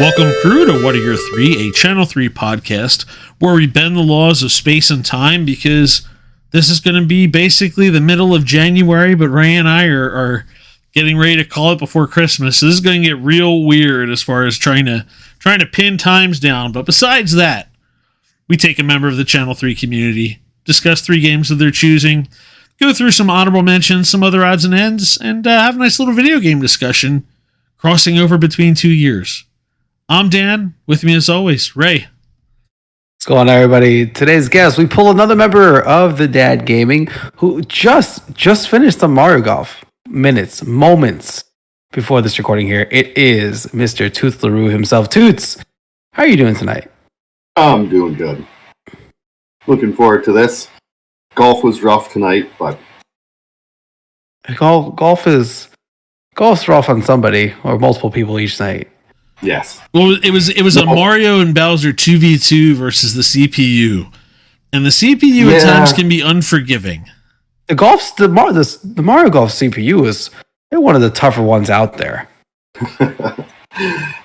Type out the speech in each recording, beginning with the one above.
Welcome, crew, to What Are Your Three, a Channel 3 podcast where we bend the laws of space and time because this is going to be basically the middle of January, but Ray and I are getting ready to call it before Christmas. So this is going to get real weird as far as trying to pin times down. But besides that, we take a member of the Channel 3 community, discuss 3 games of their choosing, go through some honorable mentions, some other odds and ends, and have a nice little video game discussion crossing over between 2 years. I'm Dan. With me as always, Ray. What's going on, everybody? Today's guest, we pull another member of the Dad Gaming who just finished the Mario Golf moments before this recording here. It is Mr. tootslaroo himself. Toots, how are you doing tonight? I'm doing good. Looking forward to this. Golf was rough tonight, but golf's rough on somebody or multiple people each night. Yes. Well, it was a Mario and Bowser 2v2 versus the CPU, and the CPU at times can be unforgiving. The Mario Golf CPU is one of the tougher ones out there.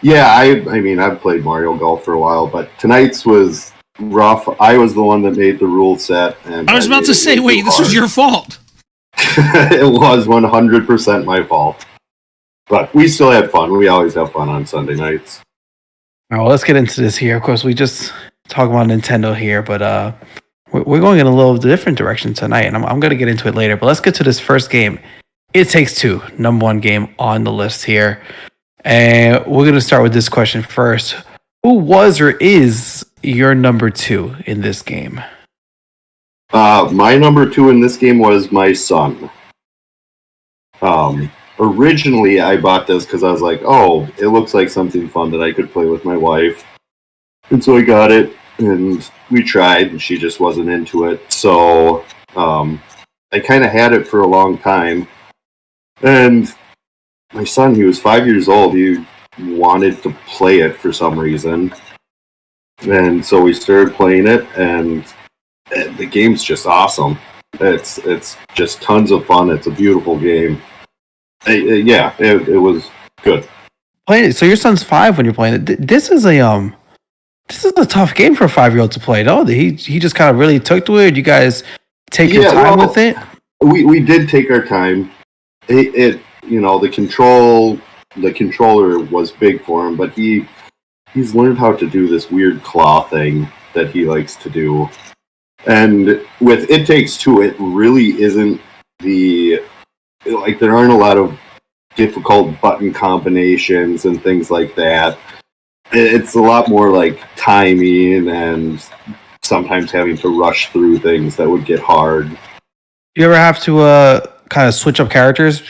Yeah, I mean, I've played Mario Golf for a while, but tonight's was rough. I was the one that made the rule set, and I was about to say, wait, this was your fault. It was 100% my fault. But we still had fun. We always have fun on Sunday nights. All right, well, let's get into this here. Of course, we just talk about Nintendo here, but we're going in a little different direction tonight, and I'm going to get into it later. But let's get to this first game. It Takes Two, number 1 game on the list here. And we're going to start with this question first. Who was or is your number 2 in this game? My number 2 in this game was my son. Originally, I bought this because I was like, oh, it looks like something fun that I could play with my wife. And so I got it, and we tried, and she just wasn't into it. So I kind of had it for a long time. And my son, he was 5 years old. He wanted to play it for some reason. And so we started playing it, and the game's just awesome. It's just tons of fun. It's a beautiful game. It was good. So your son's 5 when you're playing it. This is a tough game for a 5-year-old to play. No, he just kind of really took to it. You guys take your time with it. We did take our time. The controller was big for him, but he's learned how to do this weird claw thing that he likes to do. And with It Takes Two, it really isn't there aren't a lot of difficult button combinations and things like that. It's a lot more like timing and sometimes having to rush through things that would get hard. You ever have to kind of switch up characters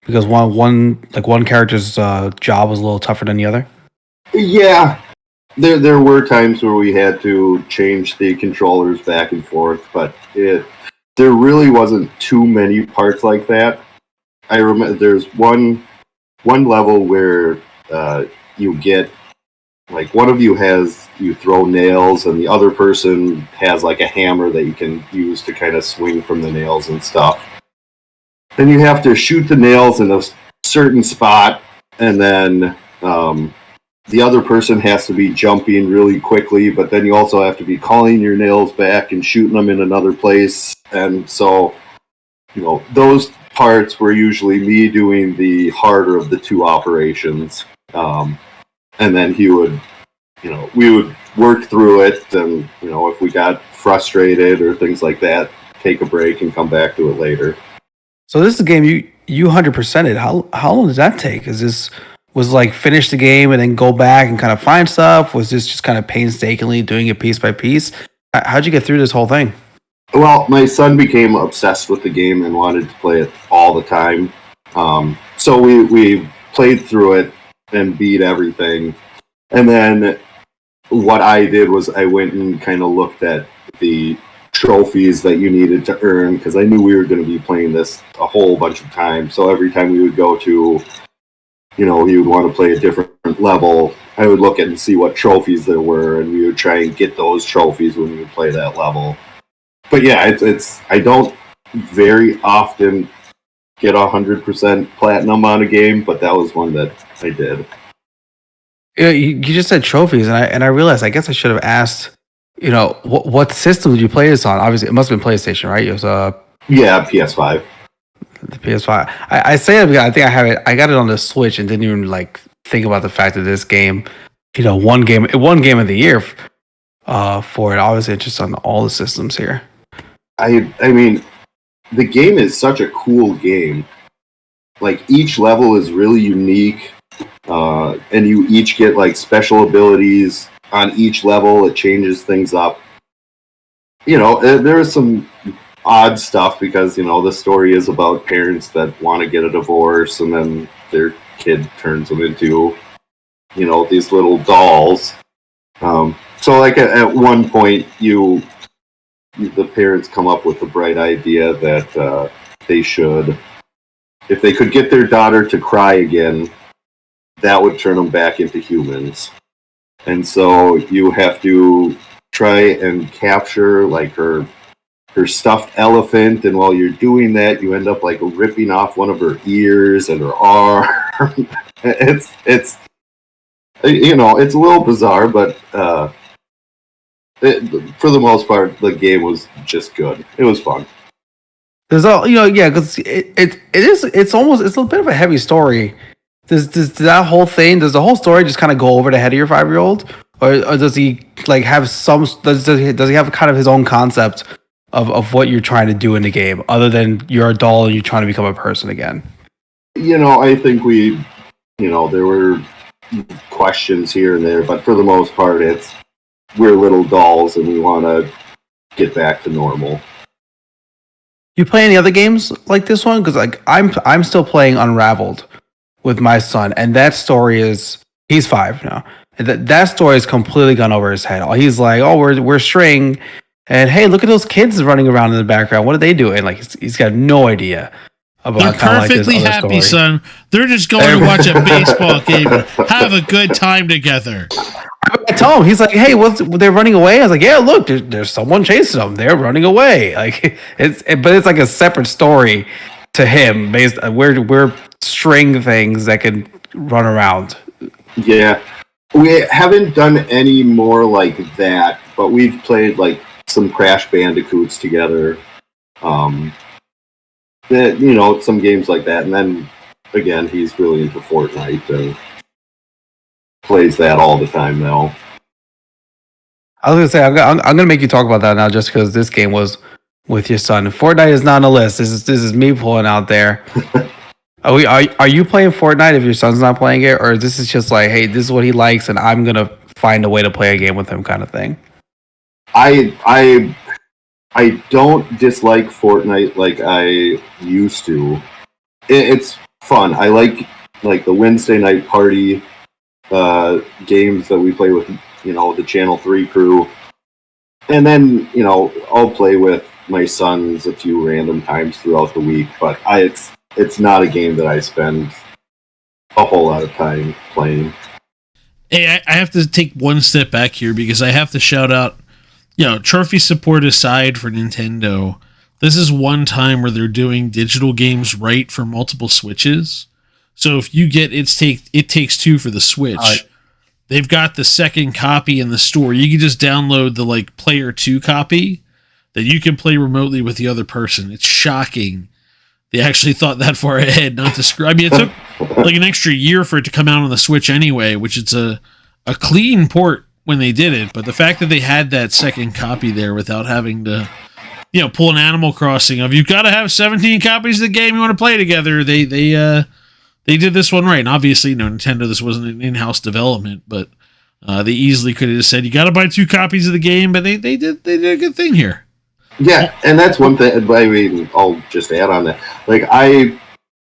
because one character's job was a little tougher than the other? Yeah, there were times where we had to change the controllers back and forth, but there really wasn't too many parts like that. I remember there's one level where you get, like, one of you throw nails and the other person has like a hammer that you can use to kind of swing from the nails and stuff. Then you have to shoot the nails in a certain spot, and then the other person has to be jumping really quickly, but then you also have to be calling your nails back and shooting them in another place. And so, those parts were usually me doing the harder of the 2 operations. And then we would work through it, and, if we got frustrated or things like that, take a break and come back to it later. So this is a game you 100%ed. How long does that take? Was like finish the game and then go back and kind of find stuff? Was this just kind of painstakingly doing it piece by piece? How'd you get through this whole thing? Well, my son became obsessed with the game and wanted to play it all the time. So we played through it and beat everything. And then what I did was I went and kind of looked at the trophies that you needed to earn, because I knew we were going to be playing this a whole bunch of times. So every time we would go to, he would want to play a different level, I would look at and see what trophies there were, and we would try and get those trophies when we would play that level. But yeah, I don't very often get 100% platinum on a game, but that was one that I did. Yeah, you just said trophies, and I realized I guess I should have asked. What system did you play this on? Obviously, it must have been PlayStation, right? It was Yeah, PS5. the PS5. I say that because I think I have it. I got it on the Switch and didn't even like think about the fact that this game, one game of the year, for it. Obviously, it's just on all the systems here. I mean, the game is such a cool game. Like each level is really unique, and you each get like special abilities on each level. It changes things up. There is some odd stuff because the story is about parents that want to get a divorce, and then their kid turns them into these little dolls. So like at one point, the parents come up with the bright idea that they should, if they could get their daughter to cry again, that would turn them back into humans. And so you have to try and capture like her stuffed elephant, and while you're doing that, you end up like ripping off one of her ears and her arm. it's a little bizarre, but for the most part, the game was just good. It was fun. There's all yeah, because it's a bit of a heavy story. Does that whole thing? Does the whole story just kind of go over the head of your 5-year-old, or does he like have some? Does he have kind of his own concept of what you're trying to do in the game, other than you're a doll and you're trying to become a person again? I think there were questions here and there, but for the most part, we're little dolls and we want to get back to normal. You play any other games like this one? Because like I'm still playing Unraveled with my son, and that story he's 5 now. And that story is completely gone over his head. He's like, oh, we're string, and hey, look at those kids running around in the background. What are they doing? Like he's got no idea about. They're perfectly like happy, son. They're just going to watch a baseball game and have a good time together. I told him, he's like, hey, they're running away? I was like, yeah, look, there's someone chasing them. They're running away. Like but it's like a separate story to him. Based we're string things that can run around. Yeah, we haven't done any more like that, but we've played like some Crash Bandicoots together. Some games like that, and then again, he's really into Fortnite and plays that all the time now. I was gonna say I'm gonna make you talk about that now, just because this game was with your son. Fortnite is not on the list. This is me pulling out there. Are you playing Fortnite if your son's not playing it, or this is just like, hey, this is what he likes, and I'm gonna find a way to play a game with him, kind of thing? I don't dislike Fortnite like I used to. It's fun. I like the Wednesday night party games that we play with the Channel 3 crew, and then I'll play with my sons a few random times throughout the week, but it's not a game that I spend a whole lot of time playing. Hey, I have to take one step back here because I have to shout out, trophy support aside for Nintendo, this is one time where they're doing digital games right for multiple Switches. So if you get It Takes Two for the Switch, they've got the second copy in the store. You can just download the Player 2 copy that you can play remotely with the other person. It's shocking. They actually thought that far ahead, not to screw. I mean, it took an extra year for it to come out on the Switch anyway, which it's a clean port when they did it. But the fact that they had that second copy there without having to, pull an Animal Crossing of you've got to have 17 copies of the game you want to play together. They did this one right. And obviously, Nintendo, this wasn't an in-house development, but they easily could have just said you got to buy 2 copies of the game. But they did a good thing here. Yeah, and that's one thing. I mean, I'll just add on that.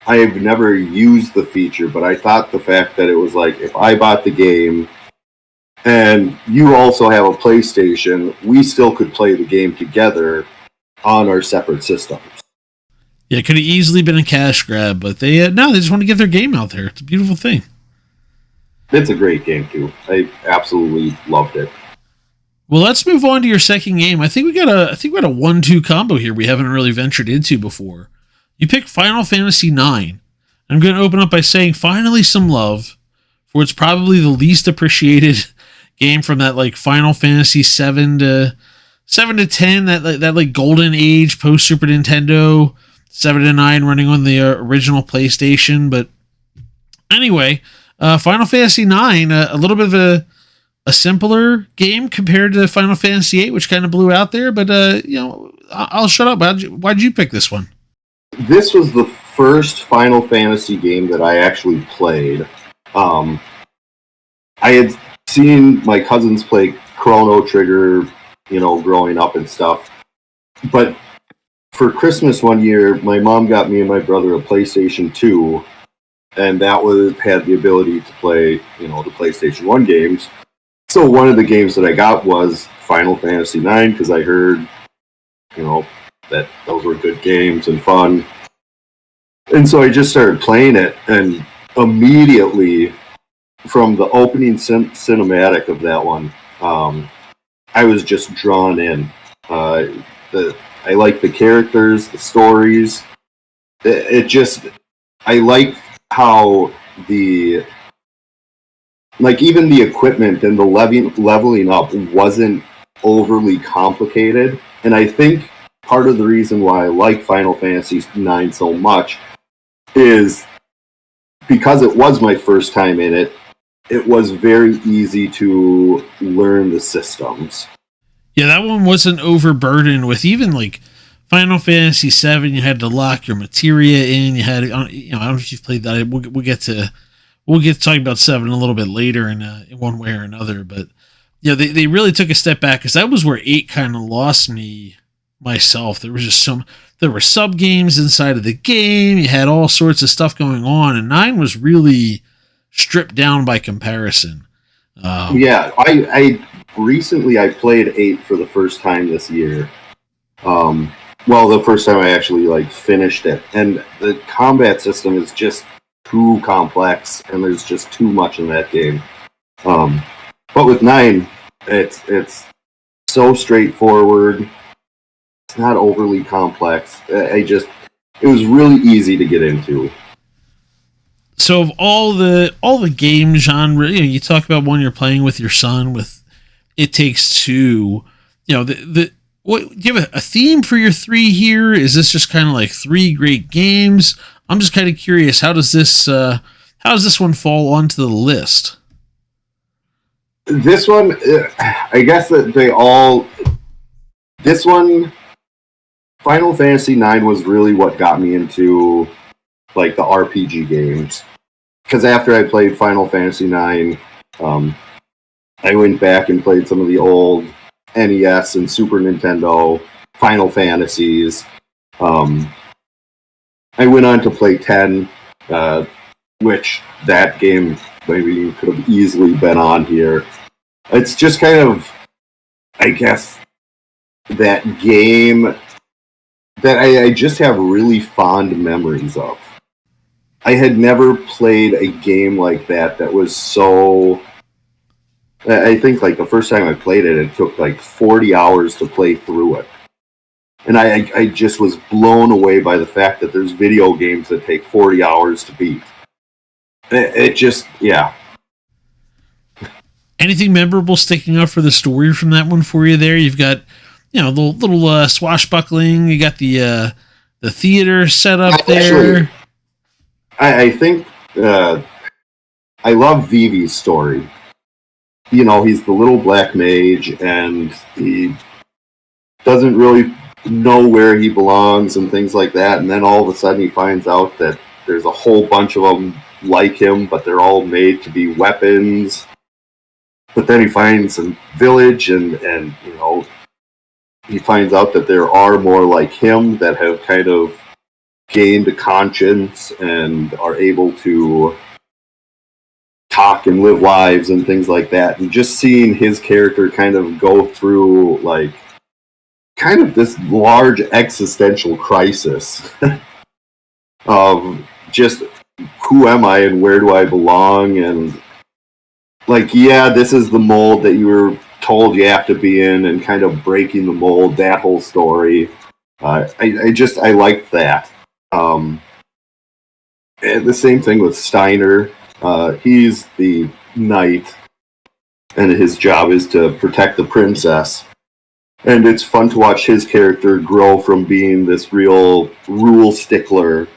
I've never used the feature, but I thought the fact that it was if I bought the game and you also have a PlayStation, we still could play the game together on our separate systems. Yeah, it could have easily been a cash grab, but they just want to get their game out there. It's a beautiful thing. It's a great game too. I absolutely loved it. Well, let's move on to your second game. I think we got a 1-2 combo here we haven't really ventured into before. You picked Final Fantasy IX. I'm going to open up by saying finally some love for it's probably the least appreciated game from that like Final Fantasy 7 to 10, that like golden age post Super Nintendo, 7 to 9 running on the original PlayStation. But anyway, Final Fantasy 9, a little bit of a simpler game compared to Final Fantasy 8, which kind of blew out there. But I'll shut up. Why'd you pick this one? This was the first Final Fantasy game that I actually played. I had seen my cousins play Chrono Trigger, growing up and stuff. But for Christmas one year, my mom got me and my brother a PlayStation 2, and that had the ability to play, the PlayStation 1 games. So one of the games that I got was Final Fantasy 9 because I heard, that those were good games and fun. And so I just started playing it, and immediately from the opening cinematic of that one, I was just drawn in. I like the characters, the stories. I like how even the equipment and the leveling up wasn't overly complicated. And I think part of the reason why I like Final Fantasy IX so much is because it was my first time in it. It was very easy to learn the systems. Yeah, that one wasn't overburdened with even like Final Fantasy VII. You had to lock your materia in. You had, I don't know if you've played that. We'll get to talking about 7 a little bit later in one way or another. But they really took a step back because that was where 8 kind of lost me myself. There was just there were sub games inside of the game. You had all sorts of stuff going on, and 9 was really stripped down by comparison. I recently played 8 for the first time this year. The first time I actually finished it, and the combat system is just too complex, and there's just too much in that game. But with 9, it's so straightforward. It's not overly complex. It was really easy to get into. So of all the game genre, you talk about one you're playing with your son with It Takes Two. What do you have a theme for your 3 here? Is this just kind of like 3 great games? I'm just kind of curious. How does this one fall onto the list? This one, I guess that this one, Final Fantasy IX was really what got me into the RPG games. Because after I played Final Fantasy IX, I went back and played some of the old NES and Super Nintendo Final Fantasies. I went on to play 10, which that game maybe could have easily been on here. It's just kind of, I guess, that game that I just have really fond memories of. I had never played a game like that was so... I think the first time I played it, it took 40 hours to play through it. And I just was blown away by the fact that there's video games that take 40 hours to beat. It just, yeah. Anything memorable sticking out for the story from that one for you there? You've got, little swashbuckling. You got the theater set up there. I think I love Vivi's story. He's the little black mage, and he doesn't really know where he belongs and things like that. And then all of a sudden he finds out that there's a whole bunch of them like him, but they're all made to be weapons. But then he finds a village, and he finds out that there are more like him that have kind of gained a conscience and are able to talk and live lives and things like that. And just seeing his character kind of go through kind of this large existential crisis of just who am I and where do I belong, and this is the mold that you were told you have to be in, and kind of breaking the mold, that whole story. I liked that. And the same thing with Steiner. He's the knight, and his job is to protect the princess. And it's fun to watch his character grow from being this real rule stickler,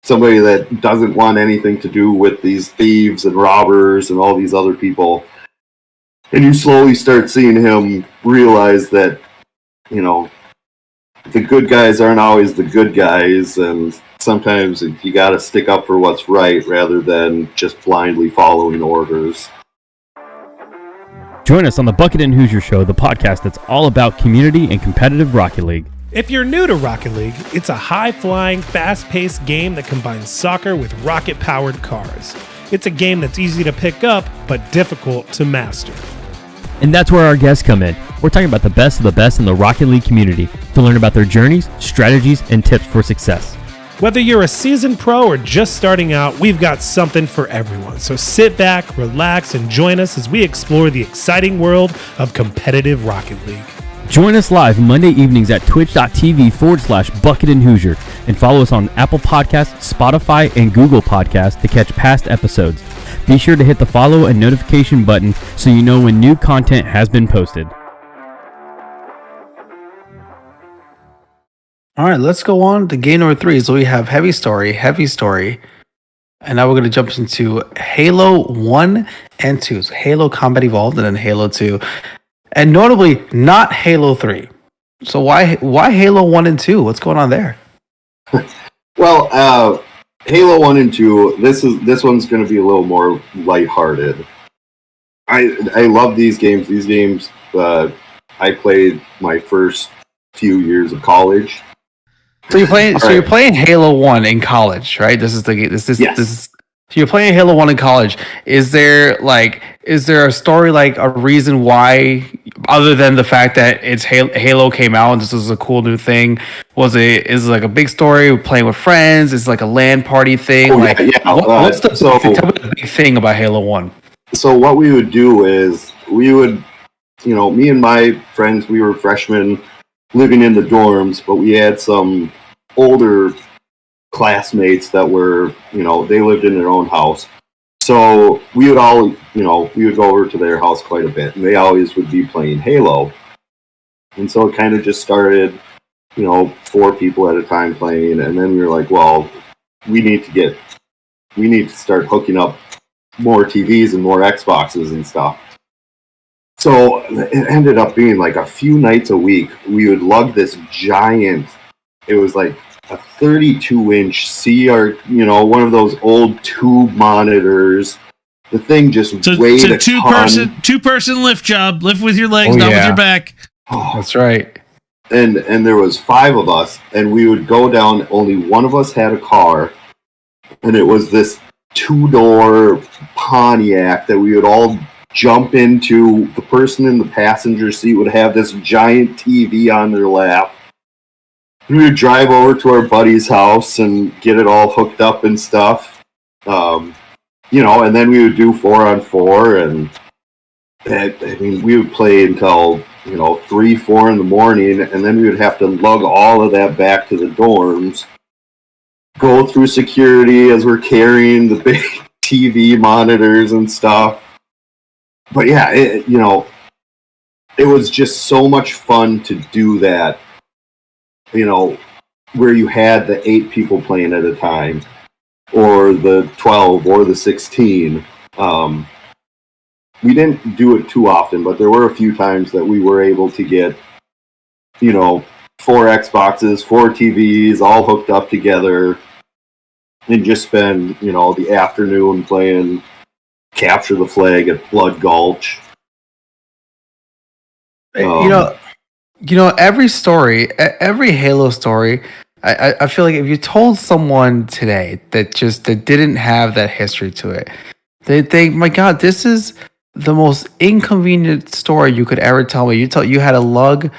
somebody that doesn't want anything to do with these thieves and robbers and all these other people. And you slowly start seeing him realize that, you know, the good guys aren't always the good guys, and sometimes you got to stick up for what's right rather than just blindly following orders. Join us on the Bucket and Hoosier Show, the podcast that's all about community and competitive Rocket League. If you're new to Rocket League, it's a high-flying, fast-paced game that combines soccer with rocket-powered cars. It's a game that's easy to pick up, but difficult to master. And that's where our guests come in. We're talking about the best of the best in the Rocket League community to learn about their journeys, strategies, and tips for success. Whether you're a seasoned pro or just starting out, we've got something for everyone. So sit back, relax, and join us as we explore the exciting world of competitive Rocket League. Join us live Monday evenings at twitch.tv/Bucket and Hoosier, and follow us on Apple Podcasts, Spotify, and Google Podcasts to catch past episodes. Be sure to hit the follow and notification button so you know when new content has been posted. All right, let's go on to game number 3. So we have heavy story, and now we're going to jump into Halo 1 and 2. So Halo Combat Evolved and then Halo 2. And notably, not Halo 3. So why Halo 1 and 2? What's going on there? Well, Halo 1 and 2, this one's going to be a little more lighthearted. I love these games. These games I played my first few years of college. So you're playing Halo 1 in college, right? Yes. So you're playing Halo 1 in college. Is there a story, like a reason why, other than the fact that it's Halo came out and this is a cool new thing? Is it like a big story, playing with friends? Is it like a LAN party thing? What's the big thing about Halo 1? So what we would do is me and my friends, we were freshmen living in the dorms, but we had some older classmates that were, they lived in their own house. So we would all, we would go over to their house quite a bit, and they always would be playing Halo. And so it kind of just started, 4 people at a time playing, and then we were like, well, we need to start hooking up more TVs and more Xboxes and stuff. So it ended up being like a few nights a week, we would lug this giant, it was like a 32-inch CR, one of those old tube monitors. The thing just weighed a ton. Two-person lift job. Lift with your legs, not with your back. Oh, that's right. And there was 5 of us, and we would go down. Only one of us had a car, and it was this 2-door Pontiac that we would all jump into. The person in the passenger seat would have this giant TV on their lap. We would drive over to our buddy's house and get it all hooked up and stuff. And then we would do 4-on-4, and we would play until 3, 4 in the morning, and then we would have to lug all of that back to the dorms, go through security as we're carrying the big TV monitors and stuff. But yeah, it was just so much fun to do that, where you had the 8 people playing at a time, or the 12, or the 16. We didn't do it too often, but there were a few times that we were able to get, 4 Xboxes, 4 TVs, all hooked up together, and just spend, the afternoon playing Capture the Flag at Blood Gulch. Every story, every Halo story, I feel like if you told someone today that didn't have that history to it, they'd think, my God, this is the most inconvenient story you could ever tell me. You had to lug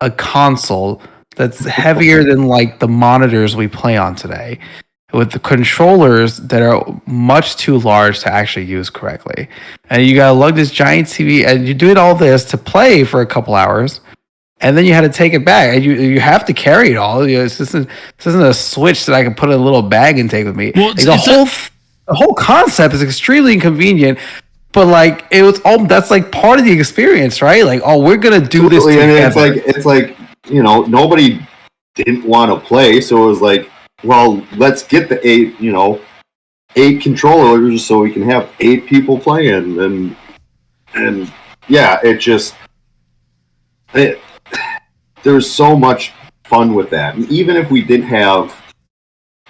a console that's heavier than like the monitors we play on today, with the controllers that are much too large to actually use correctly. And you gotta lug this giant TV, and you do all this to play for a couple hours, and then you had to take it back, and you have to carry it all. This isn't a Switch that I can put in a little bag and take with me. Well, like the whole concept is extremely inconvenient. But like it was all that's like part of the experience, right? Like, oh, we're gonna do this together. And it's like nobody didn't want to play, so it was like, well, let's get the 8 controllers so we can have 8 people playing, and yeah, there's so much fun with that. And even if we didn't have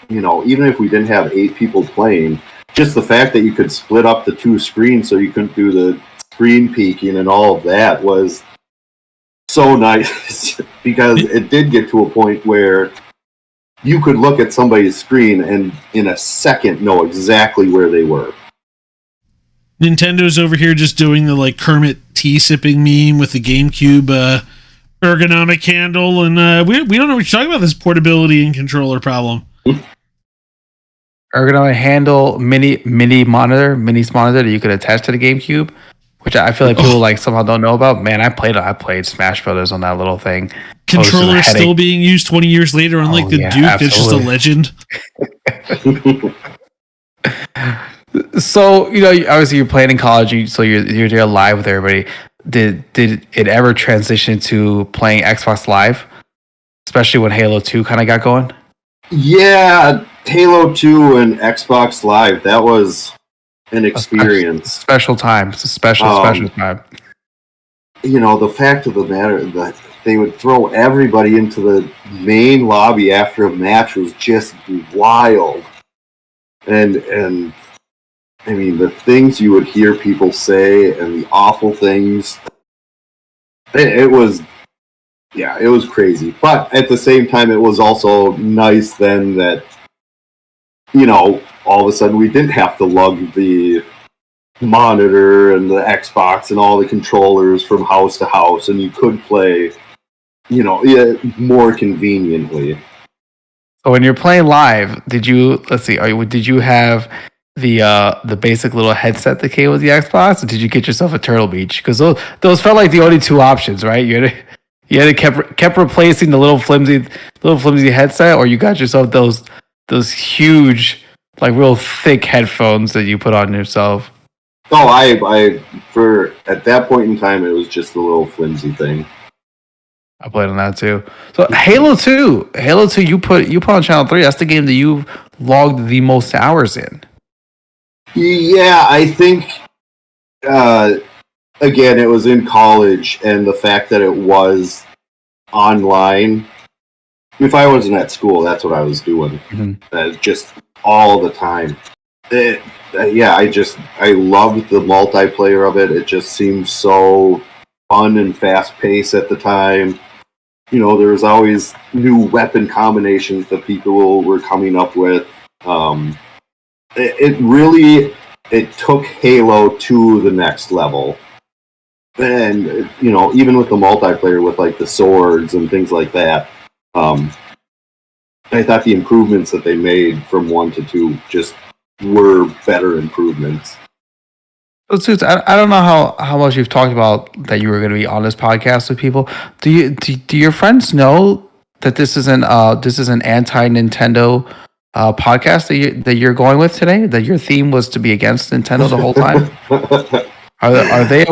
8 people playing, just the fact that you could split up the 2 screens so you couldn't do the screen peeking and all of that was so nice because it did get to a point where you could look at somebody's screen and in a second know exactly where they were. Nintendo's over here just doing the like Kermit tea sipping meme with the GameCube ergonomic handle, and we don't know what you're talking about, this portability and controller problem. Ergonomic handle, mini monitor that you could attach to the GameCube, which I feel like people like somehow don't know about. Man, I played Smash Brothers on that little thing. Controller still being used 20 years later, unlike the Duke, absolutely. It's just a legend. So obviously you're playing in college, so you're there live with everybody. Did it ever transition to playing Xbox Live, especially when Halo 2 kind of got going? Yeah, Halo 2 and Xbox Live, that was an experience. Special time. It's a special time. The fact of the matter that they would throw everybody into the main lobby after a match was just wild. And I mean, the things you would hear people say and the awful things, it was crazy. But at the same time, it was also nice then that, all of a sudden we didn't have to lug the monitor and the Xbox and all the controllers from house to house, and you could play, more conveniently. So when you're playing live, did you have the basic little headset that came with the Xbox, or did you get yourself a Turtle Beach? Because those felt like the only 2 options, right? You had to kept replacing the little flimsy headset, or you got yourself those huge, like real thick headphones that you put on yourself. Oh, for at that point in time, it was just the little flimsy thing. I played on that too. So Halo 2, you put on Channel 3. That's the game that you've logged the most hours in. Yeah, I think, again, it was in college, and the fact that it was online, if I wasn't at school, that's what I was doing. Mm-hmm. Just all the time. I loved the multiplayer of it. It just seemed so fun and fast-paced at the time. There was always new weapon combinations that people were coming up with. It took Halo to the next level. And, even with the multiplayer with like the swords and things like that, I thought the improvements that they made from 1 to 2 just were better improvements. So, Toots, I don't know how much you've talked about that you were going to be on this podcast with people. Do your friends know that this is an anti-Nintendo podcast that you're going with today? That your theme was to be against Nintendo the whole time? Are they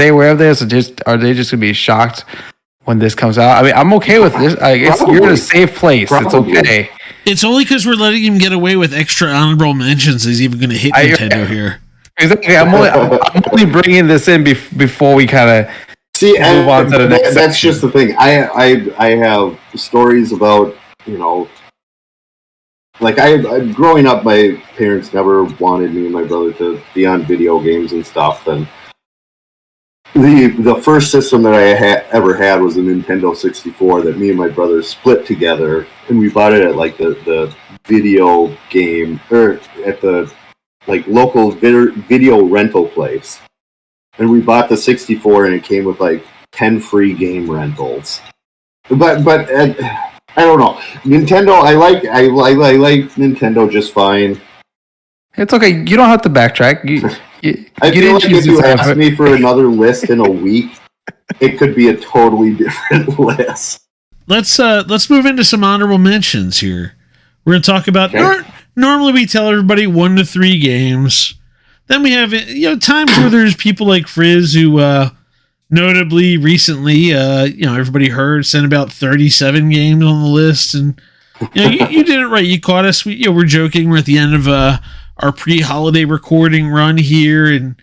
aware of this, or are they just going to be shocked when this comes out? I mean, I'm okay with this. You're in a safe place. Probably. It's okay. It's only because we're letting him get away with extra honorable mentions. He's even going to hit Nintendo here. Exactly. I'm only bringing this in before we kind of move on to the next. That's just the thing. I have stories about like growing up, my parents never wanted me and my brother to be on video games and stuff, and the first system that I ever had was a Nintendo 64 that me and my brother split together, and we bought it at like the video game, or at the like local video rental place. And we bought the 64, and it came with like 10 free game rentals. But I don't know. Nintendo, I like Nintendo just fine. It's okay. You don't have to backtrack. I feel like if you asked me for another list in a week, it could be a totally different list. Let's move into some honorable mentions here. We're going to talk about normally we tell everybody 1 to 3 games. Then we have times where there's people like Frizz who notably recently everybody heard sent about 37 games on the list, and you did it right. You caught us. We're joking. We're at the end of our pre-holiday recording run here, and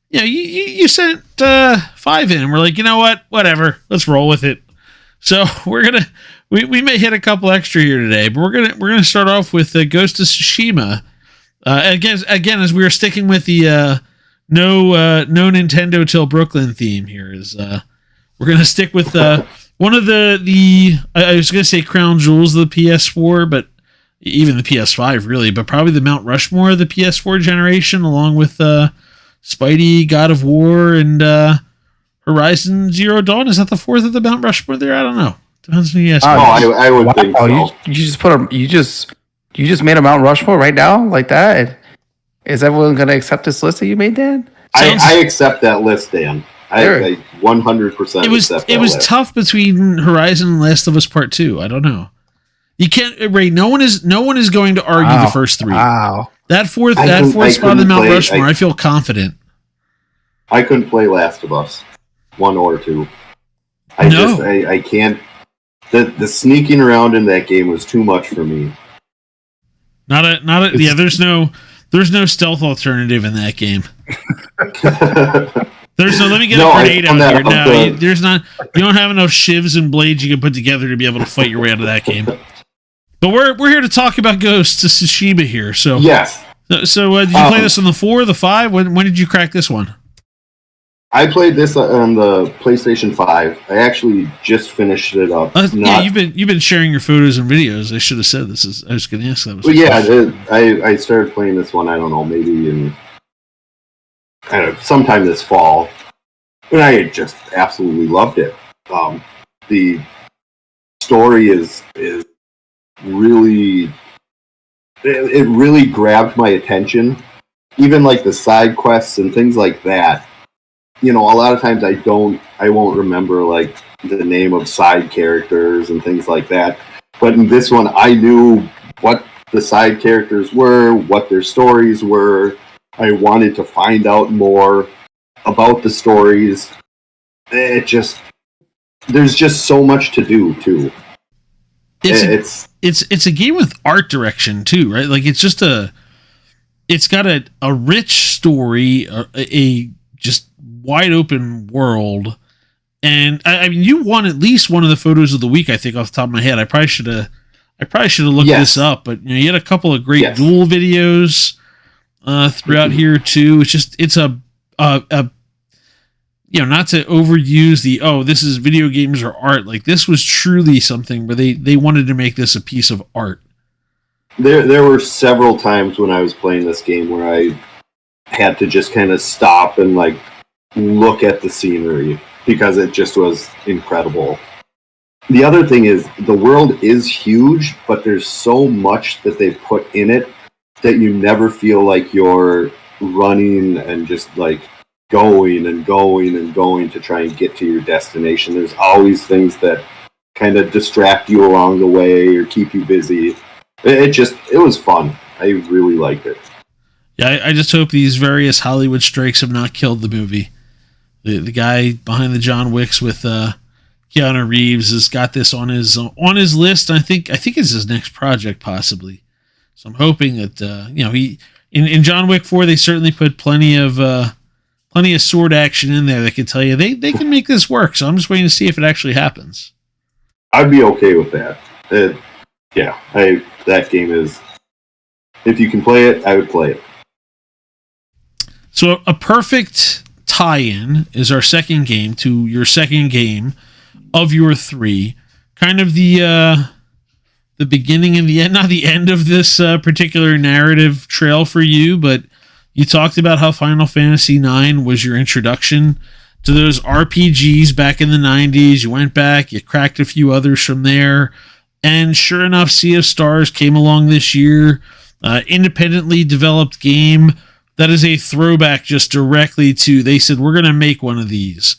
you sent 5 in. We're like, you know what? Whatever. Let's roll with it. So we may hit a couple extra here today, but we're gonna start off with Ghost of Tsushima. Again, as we were sticking with the no Nintendo till Brooklyn theme here, we're gonna stick with one of the I was gonna say crown jewels of the PS4, but even the PS5 really, but probably the Mount Rushmore of the PS4 generation, along with Spidey, God of War, and Horizon Zero Dawn. Is that the 4th of the Mount Rushmore there? I don't know. Depends on who you ask. I would think so. You just made a Mount Rushmore right now like that. Is everyone going to accept this list that you made, Dan? I accept that list, Dan. I 100% accept that It was list. tough between Horizon and Last of Us Part 2. I don't know. You can't, Ray. No one is going to argue the first 3. Wow. That fourth spot of the Mount Rushmore, I feel confident. I couldn't play Last of Us 1 or 2. I can't. The sneaking around in that game was too much for me. Yeah, there's no stealth alternative in that game. There's no, let me get a grenade out here. No, there's not. You don't have enough shivs and blades you can put together to be able to fight your way out of that game. But we're here to talk about Ghost of Tsushima here. So yes. So did you play this on the 4 or the 5? When did you crack this one? I played this on the PlayStation 5. I actually just finished it up. Yeah, you've been sharing your photos and videos. I should have said this. I was going to ask that. Well, yeah, I started playing this one. I don't know, maybe sometime this fall, and I just absolutely loved it. The story is really, it really grabbed my attention. Even like the side quests and things like that. A lot of times I won't remember like the name of side characters and things like that. But in this one, I knew what the side characters were, what their stories were. I wanted to find out more about the stories. There's just so much to do too. It's a game with art direction too, right? Like it's got a rich story, a just wide open world, and I mean you won at least one of the photos of the week, I think, off the top of my head. I probably should have looked this up, but you had a couple of great duel videos throughout here too. It's a not to overuse this is video games or art. Like this was truly something where they wanted to make this a piece of art. There were several times when I was playing this game where I had to just kind of stop and like look at the scenery because it just was incredible. The other thing is the world is huge, but there's so much that they put in it that you never feel like you're running and just like going and going and going to try and get to your destination. There's always things that kind of distract you along the way or keep you busy. It was fun. I really liked it. Yeah, I just hope these various Hollywood strikes have not killed the movie. The guy behind the John Wicks with Keanu Reeves has got this on his list. I think it's his next project possibly. So I'm hoping that he in John Wick 4 they certainly put plenty of sword action in there that can tell you they can make this work. So I'm just waiting to see if it actually happens. I'd be okay with that. That game is, if you can play it, I would play it. So a perfect tie-in is our second game to your second game of your 3. Kind of the beginning and the end, not the end of this particular narrative trail for you, but you talked about how Final Fantasy IX was your introduction to those RPGs back in the 90s. You went back, you cracked a few others from there, and sure enough, Sea of Stars came along this year. Independently developed game that is a throwback just directly to, they said, we're going to make one of these.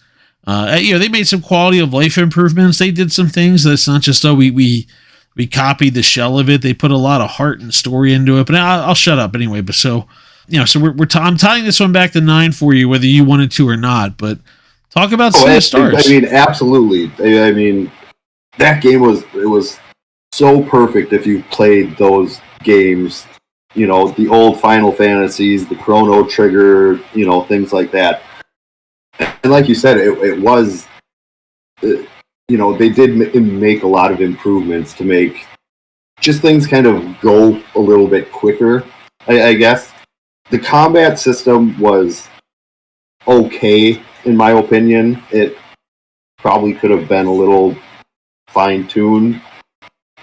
They made some quality of life improvements. They did some things that's not just, we we copied the shell of it. They put a lot of heart and story into it. But I'll shut up anyway. But so I'm tying this one back to 9 for you, whether you wanted to or not. But talk about Sea of Stars. I mean, absolutely. I mean, that game was so perfect if you played those games. The old Final Fantasies, the Chrono Trigger, things like that. And like you said, it was, they did make a lot of improvements to make just things kind of go a little bit quicker, I guess. The combat system was okay, in my opinion. It probably could have been a little fine-tuned,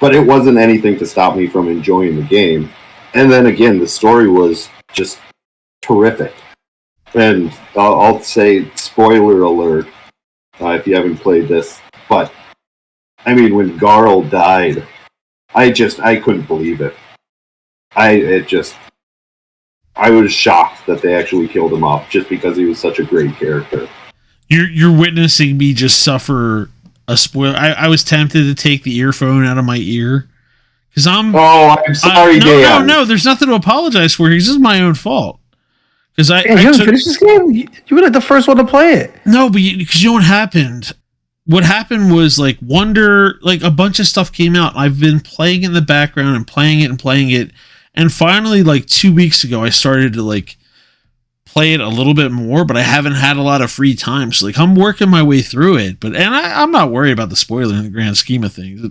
but it wasn't anything to stop me from enjoying the game. And then again, the story was just terrific. And I'll say, spoiler alert, if you haven't played this, but I mean, when Garl died, I couldn't believe it. I was shocked that they actually killed him off just because he was such a great character. You're witnessing me just suffer a spoiler. I was tempted to take the earphone out of my ear. Because I'm sorry, Dan. No, there's nothing to apologize for. This is my own fault. Because you didn't finish this game? You were like the first one to play it. No, but because you know what happened? What happened was like a bunch of stuff came out. I've been playing in the background and playing it. And finally, like 2 weeks ago, I started to like play it a little bit more, but I haven't had a lot of free time. So like I'm working my way through it. I'm not worried about the spoiler in the grand scheme of things.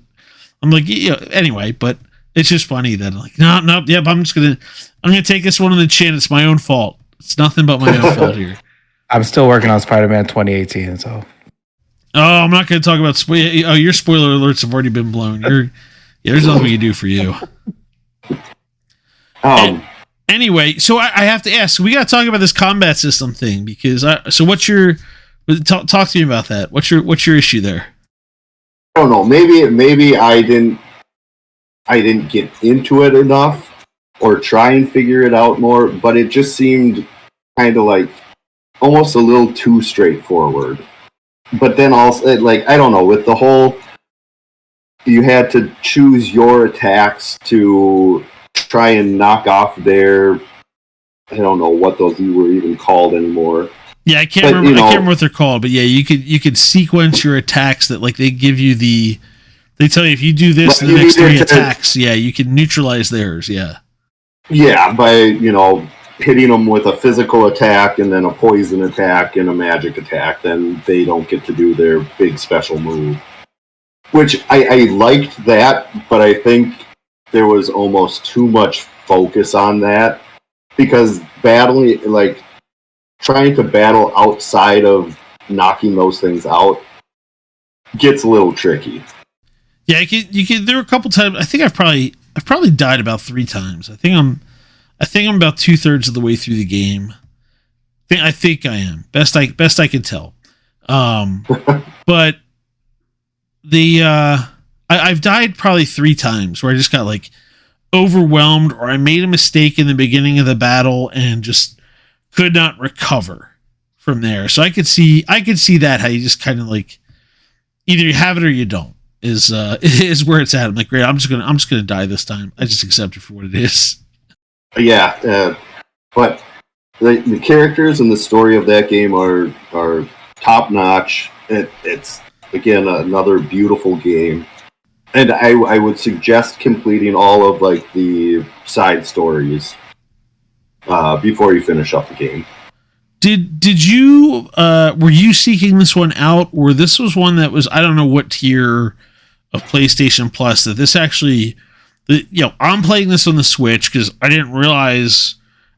I'm like, anyway, but it's just funny that I'm like, no, yep, I'm gonna take this one on the chin. It's my own fault. It's nothing but my own fault here. I'm still working on Spider-Man 2018, so. Oh, I'm not going to talk about your spoiler alerts have already been blown. There's nothing we can do for you. Anyway, so I have to ask. We got to talk about this combat system thing because what's your talk to me about that? What's your issue there? I don't know. Maybe I didn't get into it enough or try and figure it out more, but it just seemed kind of like almost a little too straightforward. But then also, like, I don't know, with the whole, you had to choose your attacks to try and knock off their, I don't know what those were even called anymore. Yeah, I can't remember what they're called, but yeah, you could sequence your attacks that like they give you they tell you if you do this in the next 3 attacks, you can neutralize theirs, yeah. Yeah, by, hitting them with a physical attack and then a poison attack and a magic attack, then they don't get to do their big special move. Which I liked that, but I think there was almost too much focus on that because trying to battle outside of knocking those things out gets a little tricky. Yeah, you could. There were a couple times. I think I've probably died about 3 times. I think I'm about 2/3 of the way through the game. I think I am. Best I can tell. But I've died probably 3 times where I just got like overwhelmed or I made a mistake in the beginning of the battle and just could not recover from there. So I could see that how you just kind of like either you have it or you don't is where it's at. I'm like, great, I'm just gonna die this time. I just accept it for what it is. Yeah, but the characters and the story of that game are top notch. It's again another beautiful game, and I would suggest completing all of like the side stories before you finish up the game. Did you were you seeking this one out, or this was one that was I don't know what tier of PlayStation Plus that this actually? I'm playing this on the Switch because I didn't realize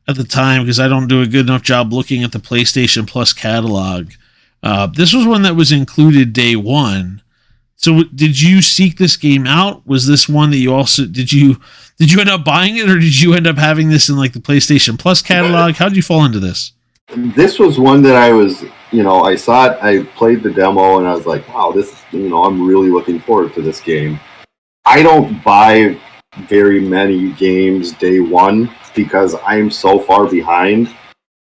at the time because I don't do a good enough job looking at the PlayStation Plus catalog. This was one that was included day one. So did you seek this game out? Was this one that you also did you end up buying it or did you end up having this in like the PlayStation Plus catalog? How did you fall into this? This was one that I was, I saw it, I played the demo and I was like, wow, this, I'm really looking forward to this game. I don't buy very many games day one because I'm so far behind.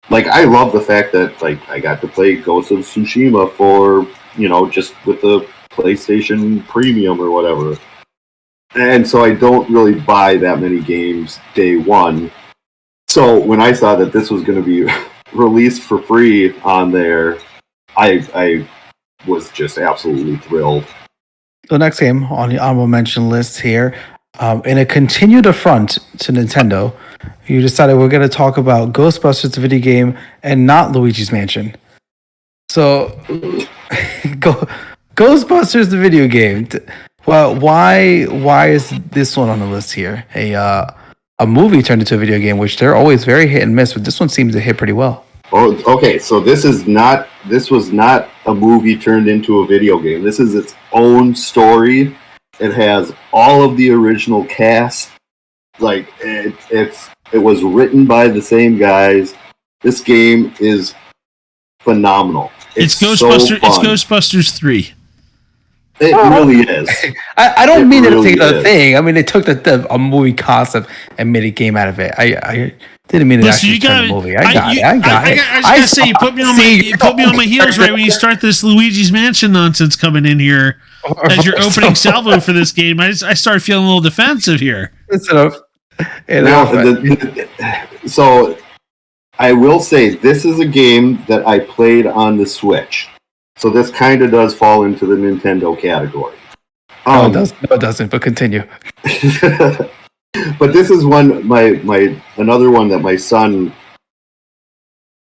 Like, I love the fact that, like, I got to play Ghost of Tsushima for, just with the PlayStation Premium or whatever. And so I don't really buy that many games day one. So when I saw that this was going to be released for free on there, I was just absolutely thrilled. The next game on the honorable mention list here, in a continued affront to Nintendo, you decided we're going to talk about Ghostbusters, the video game, and not Luigi's Mansion. So, Ghostbusters, the video game. Well, why is this one on the list here? A movie turned into a video game, which they're always very hit and miss, but this one seems to hit pretty well. Oh, okay. So this was not a movie turned into a video game. This is its own story. It has all of the original cast. Like it was written by the same guys. This game is phenomenal. It's Ghostbusters. It's Ghostbusters 3. It really is. I don't mean to take a thing. I mean, they took a movie concept and made a game out of it. I didn't mean to actually turn the movie. I got it. I was gonna say you put me on my heels right when you start this Luigi's Mansion nonsense coming in here as your opening salvo for this game. I started feeling a little defensive here. So I will say this is a game that I played on the Switch. So this kind of does fall into the Nintendo category. No, it doesn't. But continue. But this is another one that my son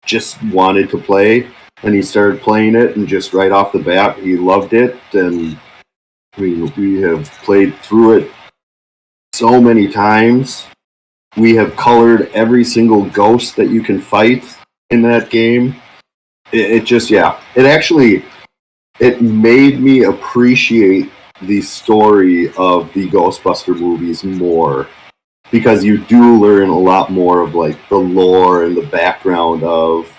just wanted to play, and he started playing it, and just right off the bat, he loved it, and we have played through it so many times. We have colored every single ghost that you can fight in that game. It made me appreciate the story of the Ghostbuster movies more, because you do learn a lot more of like the lore and the background of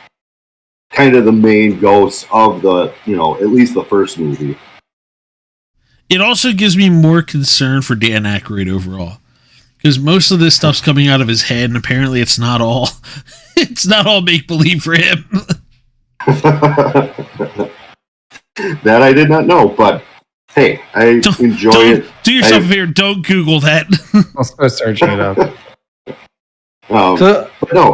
kind of the main ghosts of the, at least the first movie. It also gives me more concern for Dan Aykroyd overall, because most of this stuff's coming out of his head, and apparently it's not all make believe for him. That I did not know, but hey, I enjoy it. Do yourself a favor, don't Google that. I'll start searching it up. No,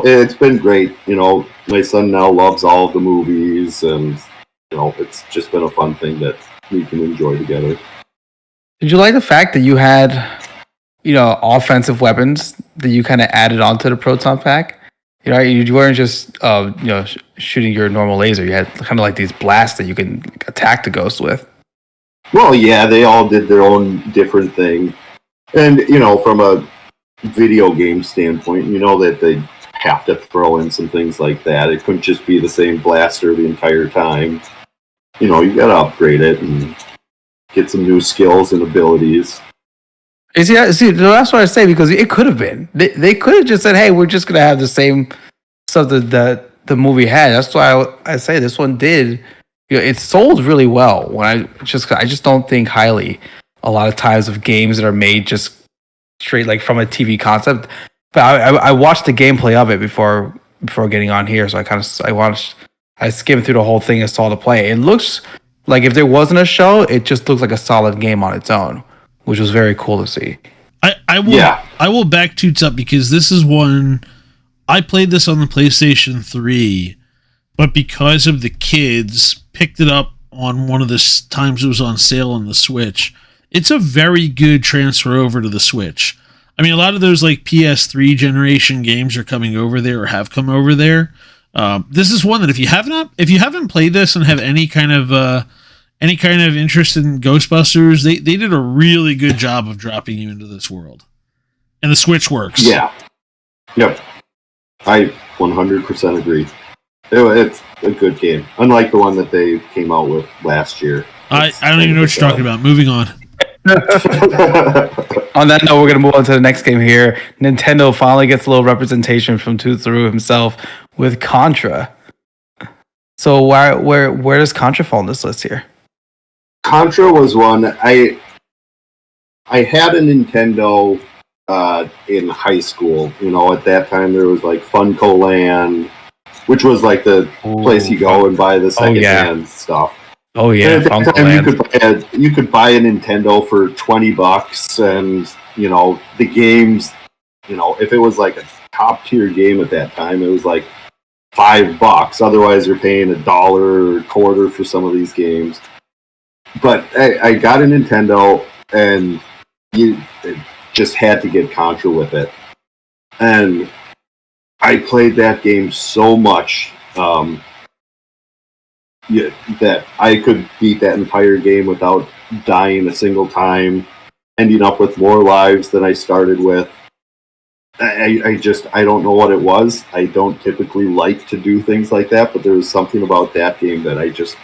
it's been great. My son now loves all of the movies, and it's just been a fun thing that we can enjoy together. Did you like the fact that you had, offensive weapons that you kind of added onto the proton pack? You weren't just, shooting your normal laser. You had kind of like these blasts that you can attack the ghost with. Well, yeah, they all did their own different thing. And, from a video game standpoint, that they have to throw in some things like that. It couldn't just be the same blaster the entire time. You got to upgrade it and get some new skills and abilities. See, that's what I say, because it could have been. They could have just said, hey, we're just going to have the same stuff that the movie had. That's why I say this one did. It sold really well. I just don't think highly a lot of times of games that are made just straight like from a TV concept. But I watched the gameplay of it before getting on here, so I skimmed through the whole thing and saw the play. It looks like if there wasn't a show, it just looks like a solid game on its own, which was very cool to see. I will back Toots up, because this is one I played this on the PlayStation 3, but because of the kids, picked it up on one of the times it was on sale on the Switch. It's a very good transfer over to the Switch. I mean, a lot of those like PS3 generation games are coming over there or have come over there. This is one that if you haven't played this and have any kind of interest in Ghostbusters, they did a really good job of dropping you into this world. And the Switch works. Yeah. Yep. I 100% agree. It's a good game. Unlike the one that they came out with last year. I don't even know what you're talking about. Moving on. On that note, we're going to move on to the next game here. Nintendo finally gets a little representation from TOOTSlaroo himself with Contra. So where does Contra fall on this list here? Contra was one I had a Nintendo in high school. At that time there was like Funko Land, which was like the place you go and buy the second-hand stuff. Oh yeah, And at that time, Funkoland. you could buy a Nintendo for $20, and the games. If it was like a top tier game at that time, it was like $5. Otherwise, you're paying $1 or a quarter for some of these games. But I got a Nintendo, and you just had to get Contra with it. And I played that game so much that I could beat that entire game without dying a single time, ending up with more lives than I started with. I don't know what it was. I don't typically like to do things like that, but there was something about that game that I just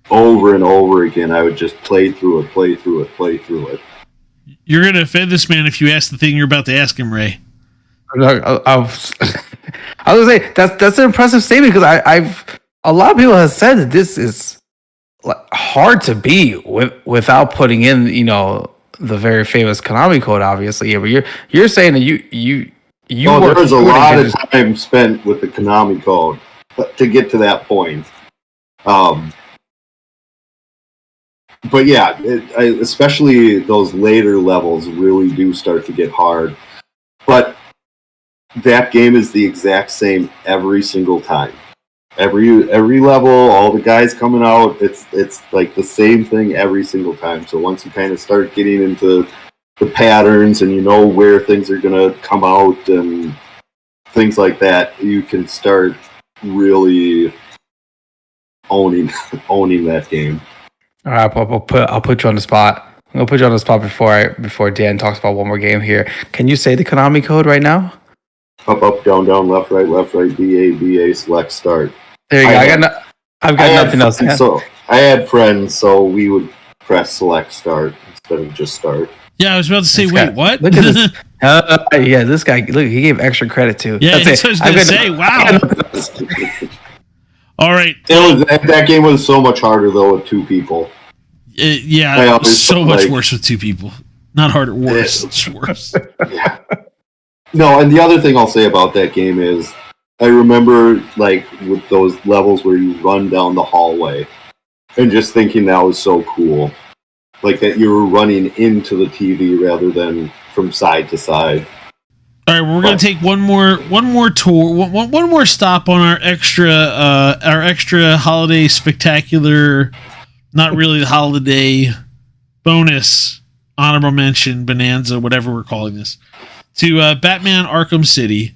over and over again, I would just play through it. You're going to offend this man if you ask the thing you're about to ask him, Ray. I was gonna say that's an impressive statement because I've a lot of people have said that this is hard to beat without putting in the very famous Konami code, obviously. Yeah, but you're saying that you there was a lot of time spent with the Konami code to get to that point. But yeah, especially those later levels really do start to get hard. But that game is the exact same every single time. Every level, all the guys coming out, it's like the same thing every single time. So once you kind of start getting into the patterns and you know where things are going to come out and things like that, you can start really owning that game. All right, I'll put you on the spot. I'm gonna put you on the spot before Dan talks about one more game here. Can you say the Konami code right now? Up, down, left, right, BA, select, start. There you go. I've got nothing else. So I had friends, so we would press select, start instead of just start. Yeah, I was about to say, wait, what? Look at this. Yeah, this guy. Look, he gave extra credit too. Yeah, that's what I was going to say. Wow. All right. That game was so much harder though with two people. So much worse with two people. Not harder, worse. It's worse. Yeah. No, and the other thing I'll say about that game is I remember like with those levels where you run down the hallway and just thinking that was so cool. Like that you were running into the TV rather than from side to side. All right, well, we're going to take one more tour, one more stop on our extra holiday spectacular, not really the holiday bonus honorable mention bonanza, whatever we're calling this, to Batman Arkham City,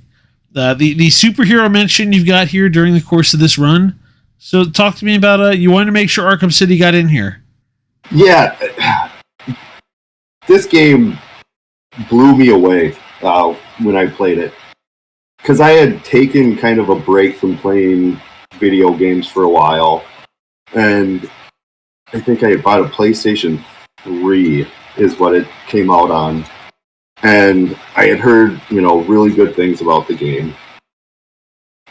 the superhero mention you've got here during the course of this run. So talk to me about you wanted to make sure Arkham City got in here. Yeah, this game blew me away when I played it, because I had taken kind of a break from playing video games for a while, and I think I bought a PlayStation 3 is what it came out on, and I had heard really good things about the game.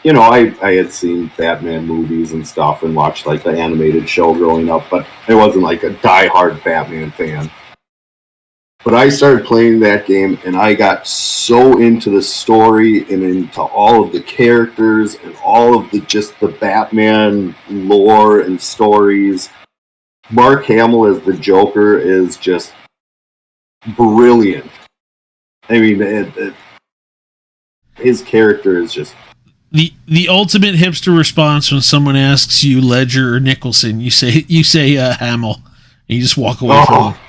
I had seen Batman movies and stuff and watched like the animated show growing up, but I wasn't like a diehard Batman fan. But I started playing that game and I got so into the story and into all of the characters and all of the Batman lore and stories. Mark Hamill as the Joker is just brilliant. I mean, his character is just the ultimate hipster response when someone asks you Ledger or Nicholson. You say Hamill, and you just walk away from him.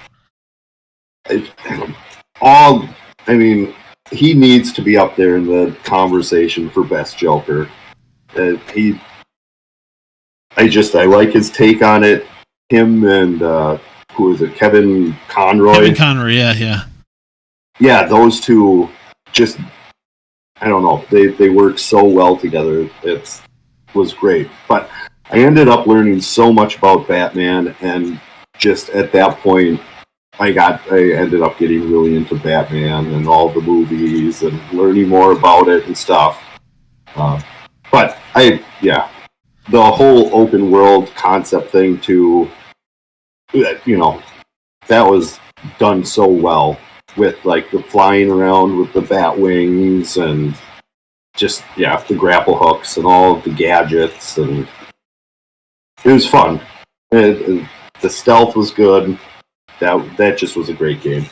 He needs to be up there in the conversation for best Joker. I like his take on it. Him and who is it? Kevin Conroy. Kevin Conroy, yeah. Yeah, those two just, I don't know. They work so well together. It was great. But I ended up learning so much about Batman, and just at that point, I ended up getting really into Batman and all the movies and learning more about it and stuff. But the whole open world concept thing too, that was done so well with like the flying around with the bat wings and just, the grapple hooks and all of the gadgets, and it was fun. The stealth was good. That just was a great game.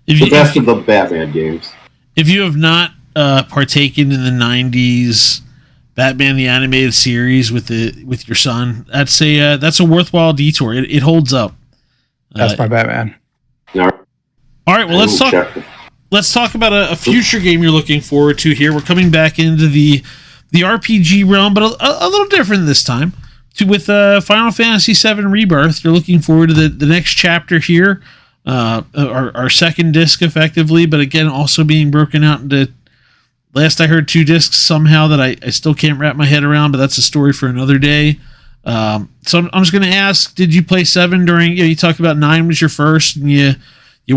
The best of the Batman games. If you have not partaken in the '90s Batman the Animated Series with your son, that's a worthwhile detour. It holds up. That's my Batman. All right. Well, let's talk about a future game you're looking forward to here. We're coming back into the RPG realm, but a little different this time. With Final Fantasy VII Rebirth, you're looking forward to the next chapter here, our second disc effectively, but again, also being broken out into, last I heard, 2 discs somehow that I still can't wrap my head around, but that's a story for another day. So I'm just going to ask, did you play 7 during, you talked about 9 was your first, and you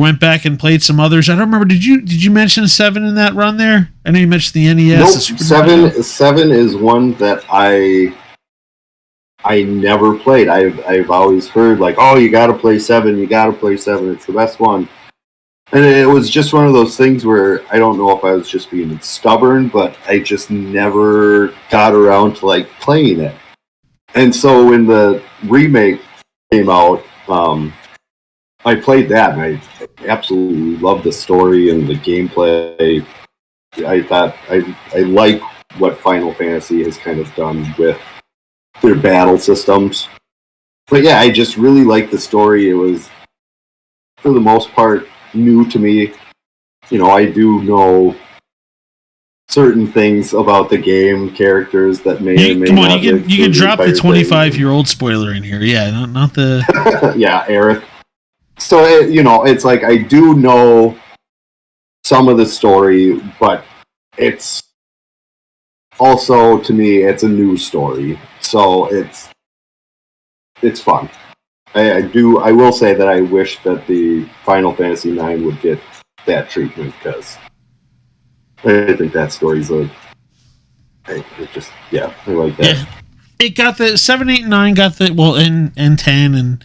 went back and played some others. I don't remember, did you mention 7 in that run there? I know you mentioned the NES. Nope, 7 is one that I never played. I've always heard, like, oh, you got to play 7. It's the best one. And it was just one of those things where I don't know if I was just being stubborn, but I just never got around to, like, playing it. And so when the remake came out, I played that, and I absolutely loved the story and the gameplay. I thought I like what Final Fantasy has kind of done with their battle systems. But yeah, I just really liked the story. It was, for the most part, new to me. I do know certain things about the game, characters that may or may come on, not. You can drop the 25-year-old spoiler in here. Yeah, not the... yeah, Eric. So, it's like I do know some of the story, but it's also, to me, it's a new story. So it's fun. I will say that I wish that the Final Fantasy IX would get that treatment, because I think that story's I like that. Yeah. It got the 7, 8, 9 got the, well, and 10 and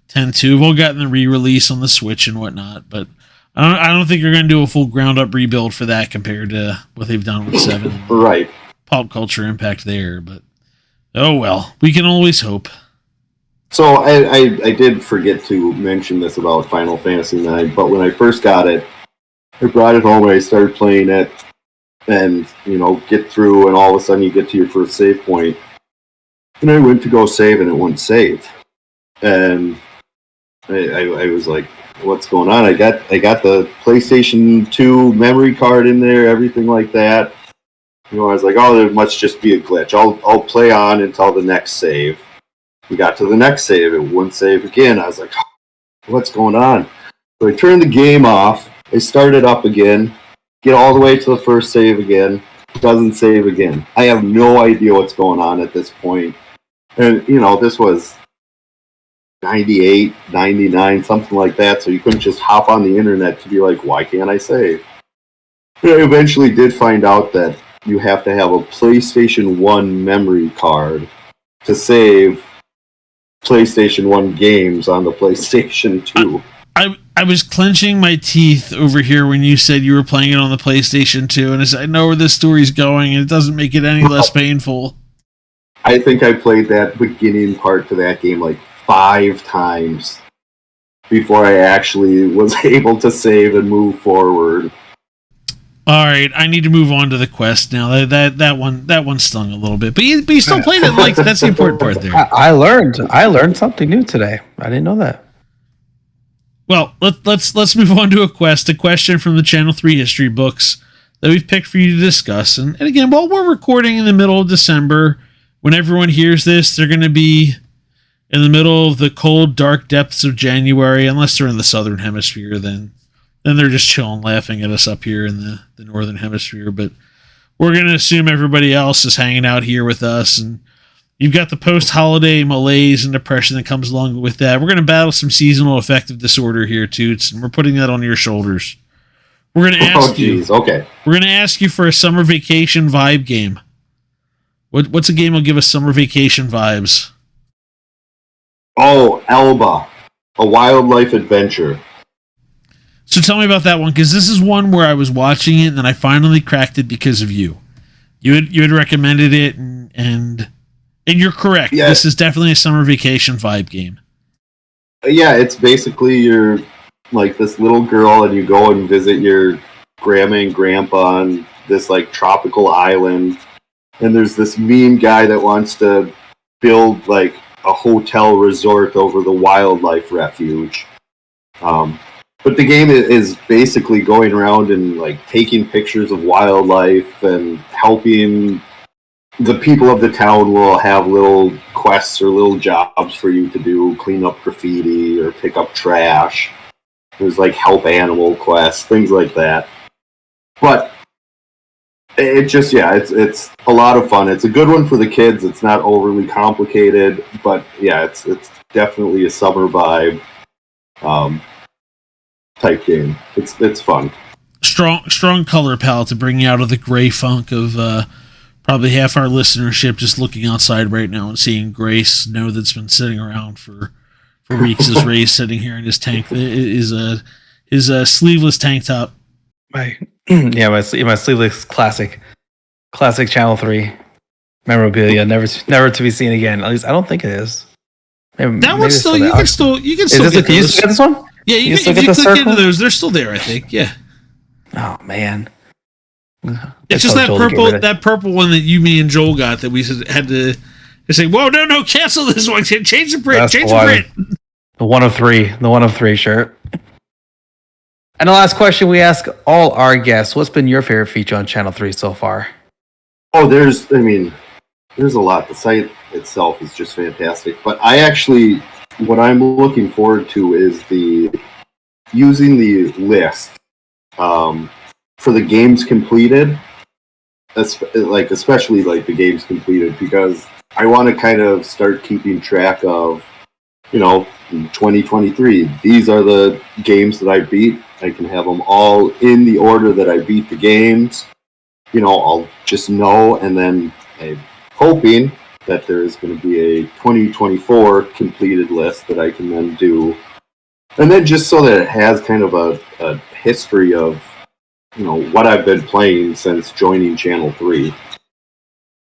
10 too. We've all gotten the re-release on the Switch and whatnot, but I don't think you're going to do a full ground up rebuild for that compared to what they've done with 7. Right. Pop culture impact there, but oh well, we can always hope. So I did forget to mention this about Final Fantasy IX, but when I first got it, I brought it home and I started playing it, and get through, and all of a sudden you get to your first save point, and I went to go save and it wouldn't save, and I was like, what's going on? I got the PlayStation 2 memory card in there, everything like that. I was like, oh, there must just be a glitch. I'll play on until the next save. We got to the next save, it wouldn't save again. I was like, what's going on? So I turned the game off. I started up again, get all the way to the first save again. Doesn't save again. I have no idea what's going on at this point. And, this was 98, 99, something like that, so you couldn't just hop on the internet to be like, why can't I save? And I eventually did find out that you have to have a PlayStation 1 memory card to save PlayStation 1 games on the PlayStation 2. I was clenching my teeth over here when you said you were playing it on the PlayStation 2, and I know where this story's going, and it doesn't make it any less painful. I think I played that beginning part to that game like 5 times before I actually was able to save and move forward. All right, I need to move on to the quest now. That one stung a little bit, but you still played it. Like, that's the important part there. I learned something new today. I didn't know that. Well, let's move on to a question from the Channel 3 history books that we've picked for you to discuss. And again, while we're recording in the middle of December, when everyone hears this, they're going to be in the middle of the cold, dark depths of January, unless they're in the southern hemisphere. Then they're just chilling, laughing at us up here in the northern hemisphere. But we're going to assume everybody else is hanging out here with us, and you've got the post-holiday malaise and depression that comes along with that. We're going to battle some seasonal affective disorder here, Toots, and we're putting that on your shoulders. We're going to ask you. Okay. We're going to ask you for a summer vacation vibe game. What's a game that'll give us summer vacation vibes? Oh, Elba, a wildlife adventure. So tell me about that one, because this is one where I was watching it and then I finally cracked it because of you. You had recommended it, and And you're correct. Yeah. This is definitely a summer vacation vibe game. Yeah, it's basically you're like this little girl and you go and visit your grandma and grandpa on this like tropical island, and there's this mean guy that wants to build like a hotel resort over the wildlife refuge. But the game is basically going around and like taking pictures of wildlife and helping. The people of the town will have little quests or little jobs for you to do, clean up graffiti or pick up trash. There's like help animal quests, things like that. But it just, it's a lot of fun. It's a good one for the kids. It's not overly complicated, but yeah, it's definitely a summer vibe type game. It's fun. Strong color palette to bring you out of the gray funk of probably half our listenership just looking outside right now and seeing gray snow that's been sitting around for weeks. As Ray's sitting here in his tank, his sleeveless tank top. My sleeveless classic Channel 3 memorabilia, never to be seen again. At least I don't think it is. That one's still you can still get can you still get this one? Yeah, you can, if you click into those, they're still there. I think. Yeah. Oh man. It's just that purple one that you, me, and Joel got that we had to say, whoa, no, cancel this one. Change the print. Change the print. The one of three shirt. And the last question we ask all our guests: what's been your favorite feature on Channel 3 so far? Oh, there's a lot. The site itself is just fantastic. But what I'm looking forward to is using the list for the games completed, especially like the games completed, because I want to kind of start keeping track of, 2023. These are the games that I beat. I can have them all in the order that I beat the games. I'll just know, and then I'm hoping that there is going to be a 2024 completed list that I can then do. And then just so that it has kind of a history of, what I've been playing since joining Channel 3.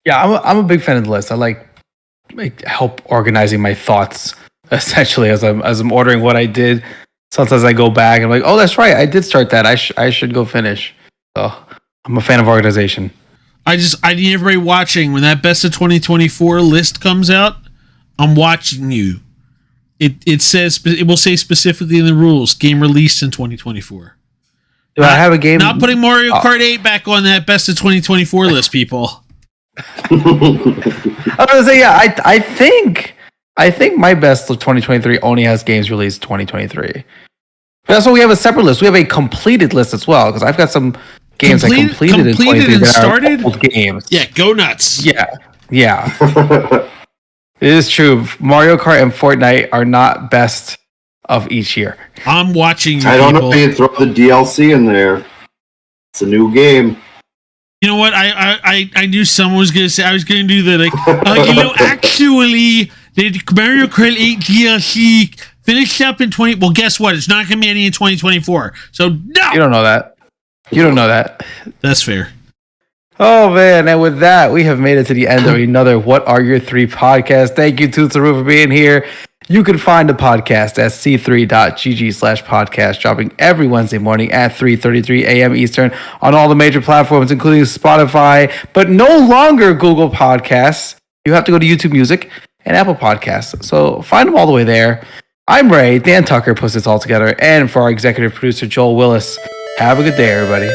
Yeah, I'm a big fan of the list. I like help organizing my thoughts, essentially, as I'm ordering what I did. Sometimes I go back and I'm like, oh, that's right, I did start that. I should go finish. So I'm a fan of organization. I need everybody watching when that best of 2024 list comes out. I'm watching you. It says, it will say specifically in the rules, game released in 2024. Do I have a game? Not putting Mario Kart 8 back on that best of 2024 list, people. I was gonna say, yeah. I think my best of 2023 only has games released 2023. But that's why we have a separate list. We have a completed list as well, because I've got some games I completed in 2023 and that started are old games. Yeah, go nuts. Yeah. It is true. Mario Kart and Fortnite are not best of each year. I'm watching you. I don't know if you throw the DLC in there. It's a new game. You know what? I knew someone was going to say, I was going to do that. Actually, the Mario Kart 8 DLC finished up in 20. Well, guess what? It's not going to be any in 2024. So, no! You don't know that. That's fair. Oh, man. And with that, we have made it to the end of another What Are Your Three podcast. Thank you, tootslaroo, for being here. You can find the podcast at c3.gg/podcast, dropping every Wednesday morning at 3:33 a.m. Eastern on all the major platforms, including Spotify, but no longer Google Podcasts. You have to go to YouTube Music and Apple Podcasts. So find them all the way there. I'm Ray. Dan Tucker puts this all together. And for our executive producer, Joel Willis, have a good day, everybody.